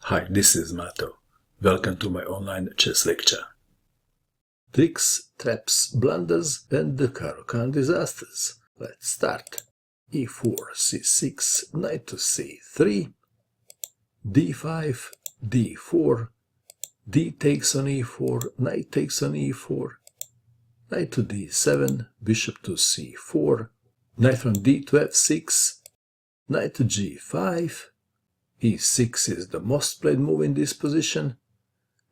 Hi, this is Mato. Welcome to my online chess lecture. Tricks, traps, blunders, and the Caro Kann disasters. Let's start. e4, c6, knight to c3, d5, d4, d takes on e4, knight takes on e4, knight to d7, bishop to c4, knight from d to f6, knight to g5, e6 is the most played move in this position.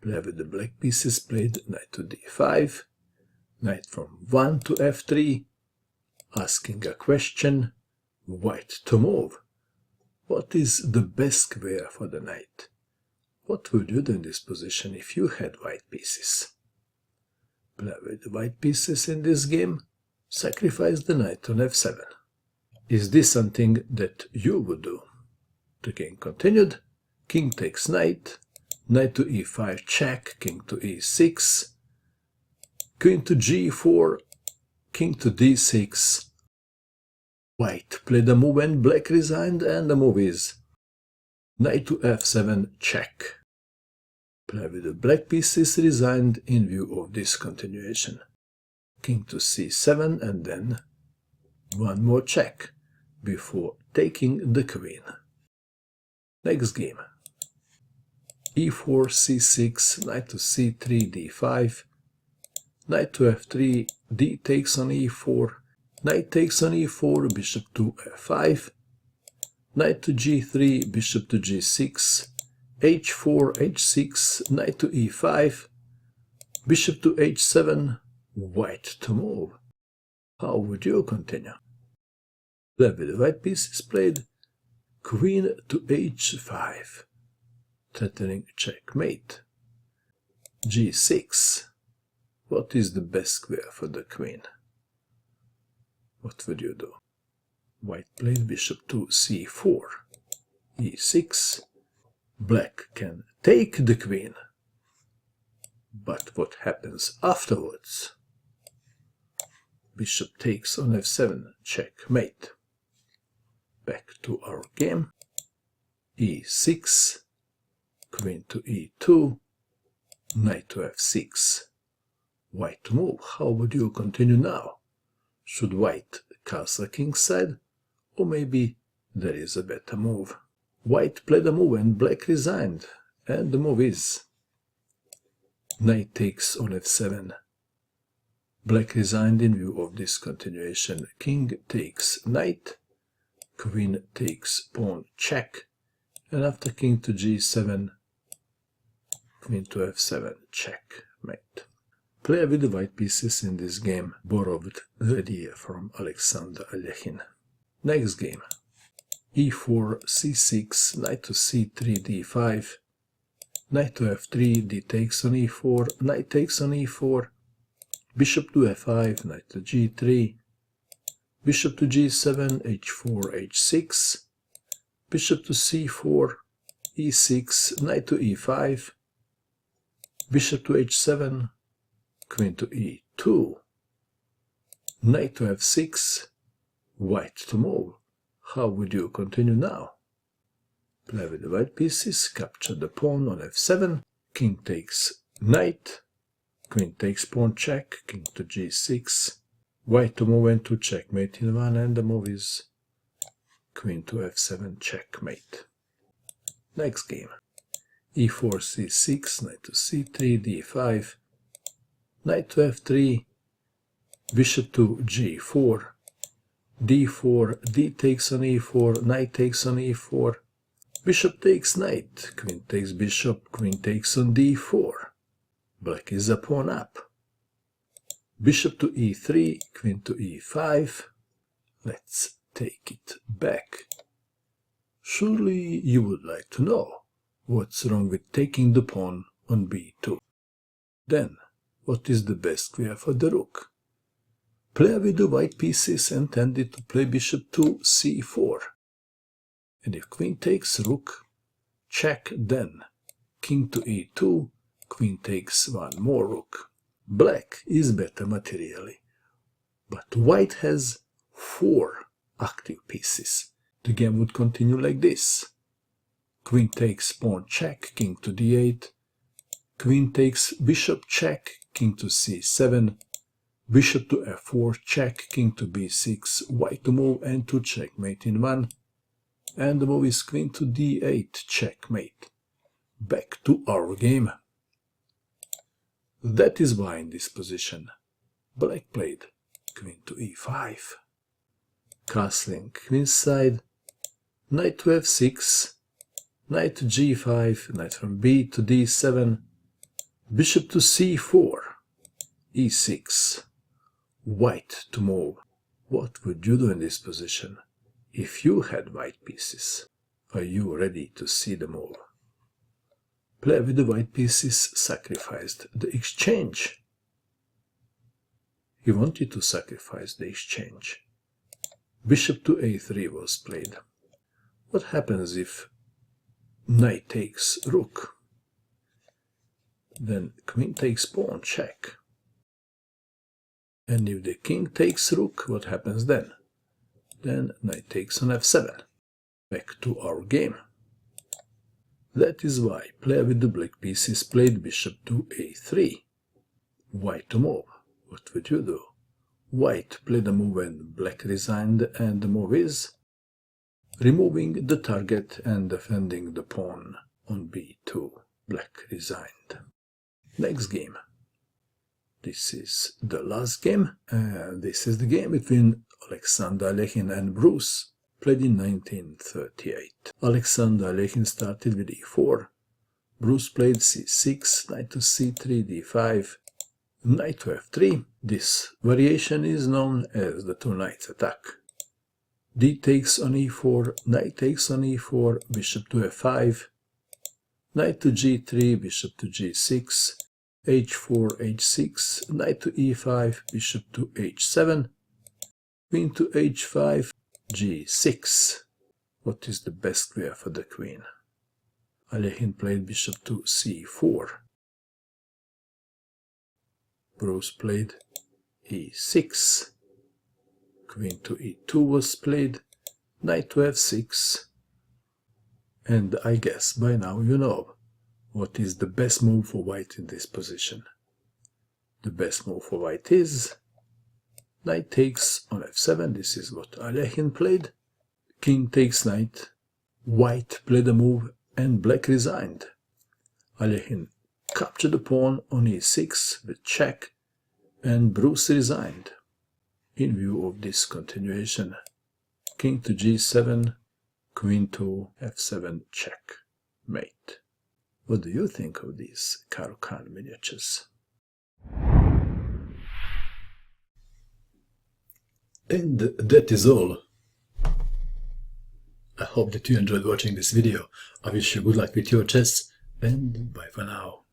Play with the black pieces played knight to d5, knight from 1 to f3, asking a question, white to move. What is the best square for the knight? What would you do in this position if you had white pieces? Play with the white pieces in this game, sacrifice the knight on f7. Is this something that you would do? The game continued, king takes knight, knight to e5 check, king to e6, queen to g4, king to d6. White played a move and black resigned, and the move is knight to f7 check. Play with the black pieces resigned in view of this continuation. King to c7 and then one more check before taking the queen. Next game. e4, c6, knight to c3, d5, knight to f3, d takes on e4, knight takes on e4, bishop to f5, knight to g3, bishop to g6, h4, h6, knight to e5, bishop to h7, white to move. How would you continue? Play with the white pieces played, queen to h5, threatening checkmate. g6. What is the best square for the queen? What would you do? White played bishop to c4, e6. Black can take the queen. But what happens afterwards? Bishop takes on f7, checkmate. Back to our game. e6, queen to e2, knight to f6. White to move. How would you continue now? Should white castle kingside, or maybe there is a better move? White played a move and black resigned, and the move is knight takes on f7. Black resigned in view of this continuation. King takes knight, queen takes pawn check, and after king to g7, queen to f7 checkmate. Play with the white pieces in this game, borrowed the idea from Alekhine. Next game. e4, c6, knight to c3, d5, knight to f3, d takes on e4, knight takes on e4, bishop to f5, knight to g3, bishop to g7, h4, h6, bishop to c4, e6, knight to e5, bishop to h7, queen to e2, knight to f6, white to move. How would you continue now? Play with the white pieces, capture the pawn on f7, king takes knight, queen takes pawn check, king to g6, white to move and to checkmate in one, and the move is queen to f7 checkmate. Next game. e4, c6, knight to c3, d5, knight to f3, bishop to g4, d4, d takes on e4, knight takes on e4, bishop takes knight, queen takes bishop, queen takes on d4. Black is a pawn up. Bishop to e3, queen to e5. Let's take it back. Surely you would like to know what's wrong with taking the pawn on b2. Then, what is the best square for the rook? Play with the white pieces and tend it to play bishop to c4. And if queen takes rook, check, then king to e2, queen takes one more rook. Black is better materially, but white has 4 active pieces. The game would continue like this. Queen takes pawn check, king to d8. Queen takes bishop check, king to c7. Bishop to f4 check, king to b6. White to move and to checkmate in one. And the move is queen to d8, checkmate. Back to our game. That is why in this position Black played queen to e5. Castling queenside, knight to f6, knight to g5, knight from b to d7, bishop to c4, e6, white to move. What would you do in this position if you had white pieces? Are you ready to see the move? Play with the white pieces sacrificed the exchange. He wanted to sacrifice the exchange. Bishop to a3 was played. What happens if knight takes rook? Then queen takes pawn, check. And if the king takes rook, what happens then? Then knight takes on f7. Back to our game. That is why player with the black pieces played bishop to a3. White to move. What would you do? White played a move when black resigned, and the move is removing the target and defending the pawn on b2. Black resigned. Next game. This is the last game, and this is the game between Alexander Alekhine and Bruce, played in 1938. Alexander Alekhine started with e4. Bruce played c6, knight to c3, d5, knight to f3. This variation is known as the two knights attack. D takes on e4, knight takes on e4, bishop to f5, knight to g3, bishop to g6, h4, h6, knight to e5, bishop to h7, queen to h5, g6. What is the best square for the queen? Alekhine played bishop to c4. Bruce played e6. Queen to e2 was played, knight to f6. And I guess by now you know what is the best move for white in this position. The best move for white is knight takes on f7. This is what Alekhine played. King takes knight. White played a move and black resigned. Alekhine captured the pawn on e6 with check, and Bruce resigned. In view of this continuation, king to g7, queen to f7 check, mate. What do you think of these Caro Kann miniatures? And that is all. I hope that you enjoyed watching this video. I wish you good luck with your chess, and bye for now.